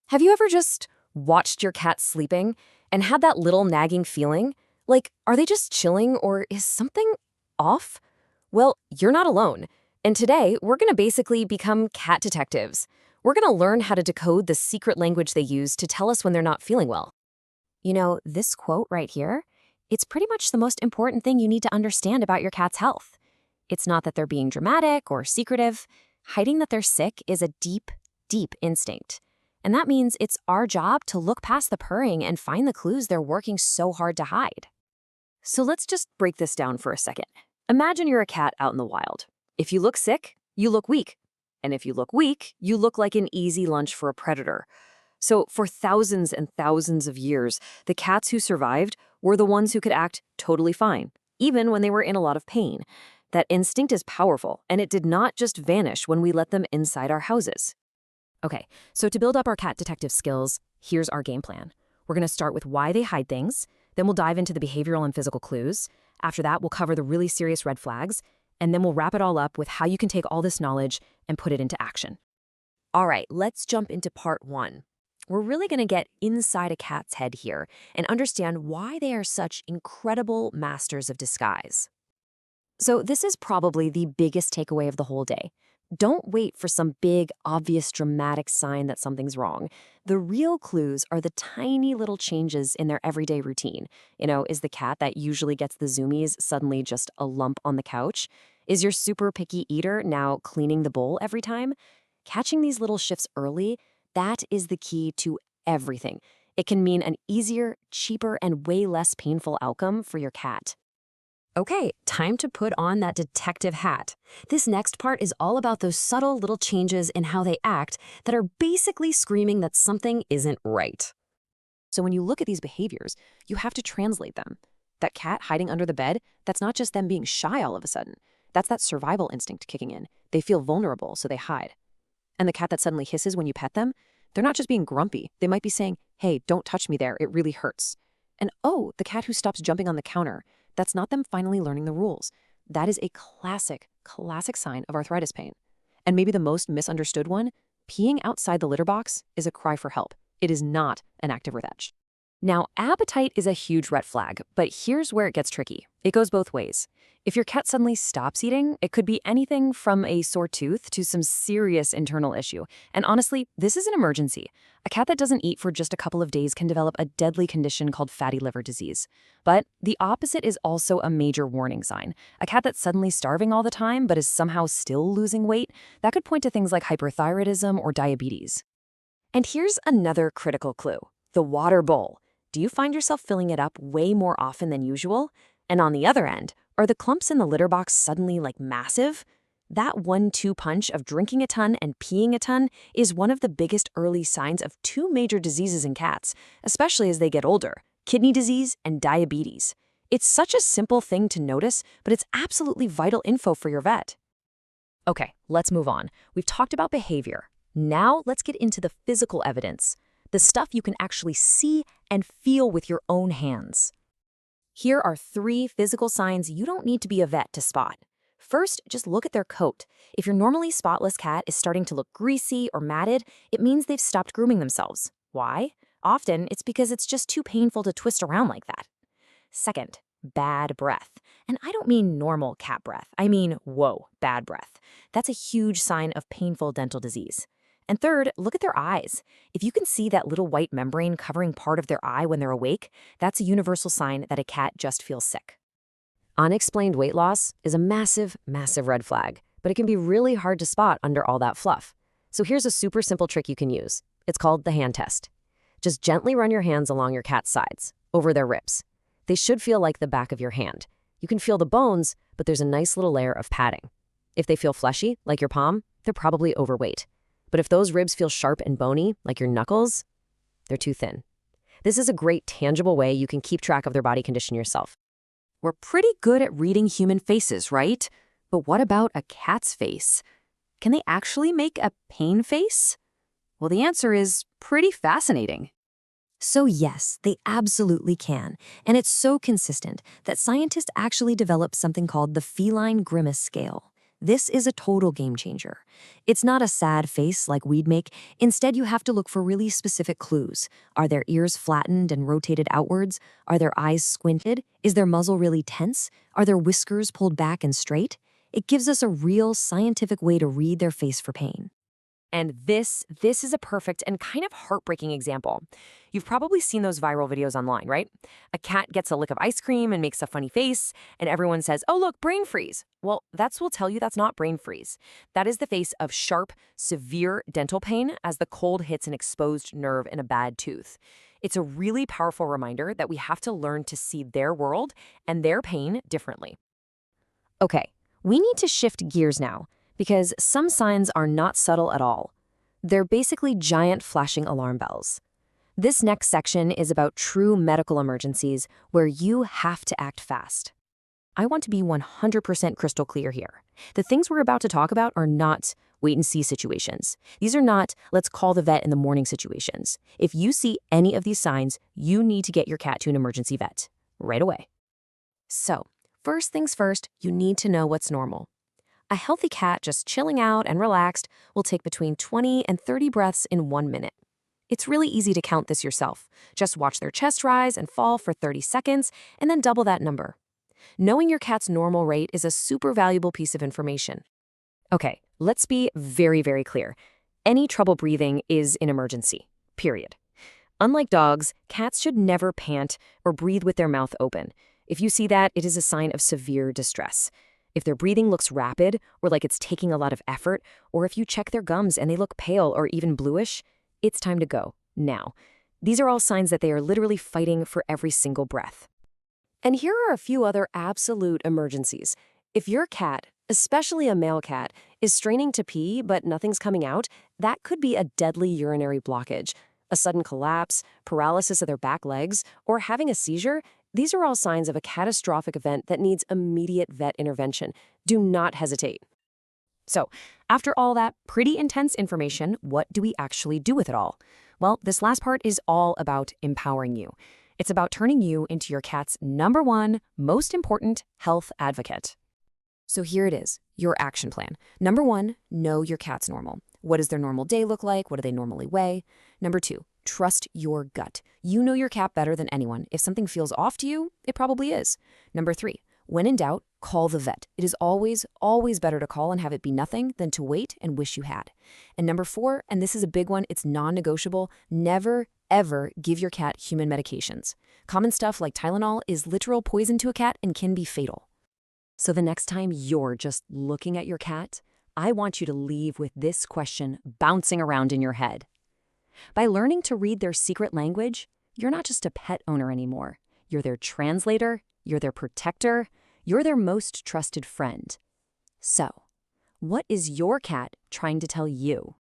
Have you ever just watched your cat sleeping and had that little nagging feeling? Like, are they just chilling or is something off? Well, you're not alone. And today, we're going to basically become cat detectives. We're going to learn how to decode the secret language they use to tell us when they're not feeling well. You know, this quote right here, it's pretty much the most important thing you need to understand about your cat's health. It's not that they're being dramatic or secretive. Hiding that they're sick is a deep, deep instinct. And that means it's our job to look past the purring and find the clues they're working so hard to hide. So let's just break this down for a second. Imagine you're a cat out in the wild. If you look sick, you look weak. And if you look weak, you look like an easy lunch for a predator. So for thousands and thousands of years, the cats who survived were the ones who could act totally fine, even when they were in a lot of pain. That instinct is powerful, and it did not just vanish when we let them inside our houses. Okay, so to build up our cat detective skills, here's our game plan. We're going to start with why they hide things, then we'll dive into the behavioral and physical clues. After that, we'll cover the really serious red flags, and then we'll wrap it all up with how you can take all this knowledge and put it into action. All right, let's jump into part 1. We're really going to get inside a cat's head here and understand why they are such incredible masters of disguise. So this is probably the biggest takeaway of the whole day. Don't wait for some big, obvious, dramatic sign that something's wrong. The real clues are the tiny little changes in their everyday routine. You know, is the cat that usually gets the zoomies suddenly just a lump on the couch? Is your super picky eater now cleaning the bowl every time? Catching these little shifts early, that is the key to everything. It can mean an easier, cheaper, and way less painful outcome for your cat. Okay, time to put on that detective hat. This next part is all about those subtle little changes in how they act that are basically screaming that something isn't right. So when you look at these behaviors, you have to translate them. That cat hiding under the bed, that's not just them being shy all of a sudden. That's that survival instinct kicking in. They feel vulnerable, so they hide. And the cat that suddenly hisses when you pet them, they're not just being grumpy. They might be saying, hey, don't touch me there, it really hurts. And oh, the cat who stops jumping on the counter, that's not them finally learning the rules. That is a classic sign of arthritis pain. And maybe the most misunderstood one, peeing outside the litter box is a cry for help. It is not an act of revenge. Now, appetite is a huge red flag, but here's where it gets tricky. It goes both ways. If your cat suddenly stops eating, it could be anything from a sore tooth to some serious internal issue. And honestly, this is an emergency. A cat that doesn't eat for just a couple of days can develop a deadly condition called fatty liver disease. But the opposite is also a major warning sign. A cat that's suddenly starving all the time but is somehow still losing weight, that could point to things like hyperthyroidism or diabetes. And here's another critical clue: the water bowl. Do you find yourself filling it up way more often than usual? And on the other end, are the clumps in the litter box suddenly massive? That 1-2 punch of drinking a ton and peeing a ton is one of the biggest early signs of 2 major diseases in cats, especially as they get older: kidney disease and diabetes. It's such a simple thing to notice, but it's absolutely vital info for your vet. Okay, let's move on. We've talked about behavior. Now let's get into the physical evidence, the stuff you can actually see and feel with your own hands. Here are 3 physical signs you don't need to be a vet to spot. First, just look at their coat. If your normally spotless cat is starting to look greasy or matted, it means they've stopped grooming themselves. Why? Often, it's because it's just too painful to twist around like that. Second, bad breath. And I don't mean normal cat breath. I mean, whoa, bad breath. That's a huge sign of painful dental disease. And third, look at their eyes. If you can see that little white membrane covering part of their eye when they're awake, that's a universal sign that a cat just feels sick. Unexplained weight loss is a massive, massive red flag, but it can be really hard to spot under all that fluff. So here's a super simple trick you can use. It's called the hand test. Just gently run your hands along your cat's sides, over their ribs. They should feel like the back of your hand. You can feel the bones, but there's a nice little layer of padding. If they feel fleshy, like your palm, they're probably overweight. But if those ribs feel sharp and bony, like your knuckles, they're too thin. This is a great, tangible way you can keep track of their body condition yourself. We're pretty good at reading human faces, right? But what about a cat's face? Can they actually make a pain face? Well, the answer is pretty fascinating. So yes, they absolutely can. And it's so consistent that scientists actually developed something called the feline grimace scale. This is a total game changer. It's not a sad face like we'd make. Instead, you have to look for really specific clues. Are their ears flattened and rotated outwards? Are their eyes squinted? Is their muzzle really tense? Are their whiskers pulled back and straight? It gives us a real scientific way to read their face for pain. And this is a perfect and kind of heartbreaking example. You've probably seen those viral videos online, right? A cat gets a lick of ice cream and makes a funny face, and everyone says, "Oh, look, brain freeze." Well, that will tell you that's not brain freeze. That is the face of sharp, severe dental pain as the cold hits an exposed nerve in a bad tooth. It's a really powerful reminder that we have to learn to see their world and their pain differently. Okay, we need to shift gears now, because some signs are not subtle at all. They're basically giant flashing alarm bells. This next section is about true medical emergencies where you have to act fast. I want to be 100% crystal clear here. The things we're about to talk about are not wait-and-see situations. These are not let's call the vet in the morning situations. If you see any of these signs, you need to get your cat to an emergency vet right away. So, first things first, you need to know what's normal. A healthy cat just chilling out and relaxed will take between 20 and 30 breaths in 1 minute. It's really easy to count this yourself. Just watch their chest rise and fall for 30 seconds and then double that number. Knowing your cat's normal rate is a super valuable piece of information. Okay, let's be very, very clear. Any trouble breathing is an emergency, period. Unlike dogs, cats should never pant or breathe with their mouth open. If you see that, it is a sign of severe distress. If their breathing looks rapid or like it's taking a lot of effort, or if you check their gums and they look pale or even bluish, it's time to go, now. These are all signs that they are literally fighting for every single breath. And here are a few other absolute emergencies. If your cat, especially a male cat, is straining to pee but nothing's coming out, that could be a deadly urinary blockage. A sudden collapse, paralysis of their back legs, or having a seizure, these are all signs of a catastrophic event that needs immediate vet intervention. Do not hesitate. So, after all that pretty intense information, what do we actually do with it all? Well, this last part is all about empowering you. It's about turning you into your cat's #1 most important health advocate. So here it is, your action plan. #1, know your cat's normal. What does their normal day look like? What do they normally weigh? #2, trust your gut. You know your cat better than anyone. If something feels off to you, it probably is. #3, when in doubt, call the vet. It is always, always better to call and have it be nothing than to wait and wish you had. And #4, and this is a big one, it's non-negotiable, never, ever give your cat human medications. Common stuff like Tylenol is literal poison to a cat and can be fatal. So the next time you're just looking at your cat, I want you to leave with this question bouncing around in your head. By learning to read their secret language, you're not just a pet owner anymore. You're their translator, you're their protector, you're their most trusted friend. So, what is your cat trying to tell you?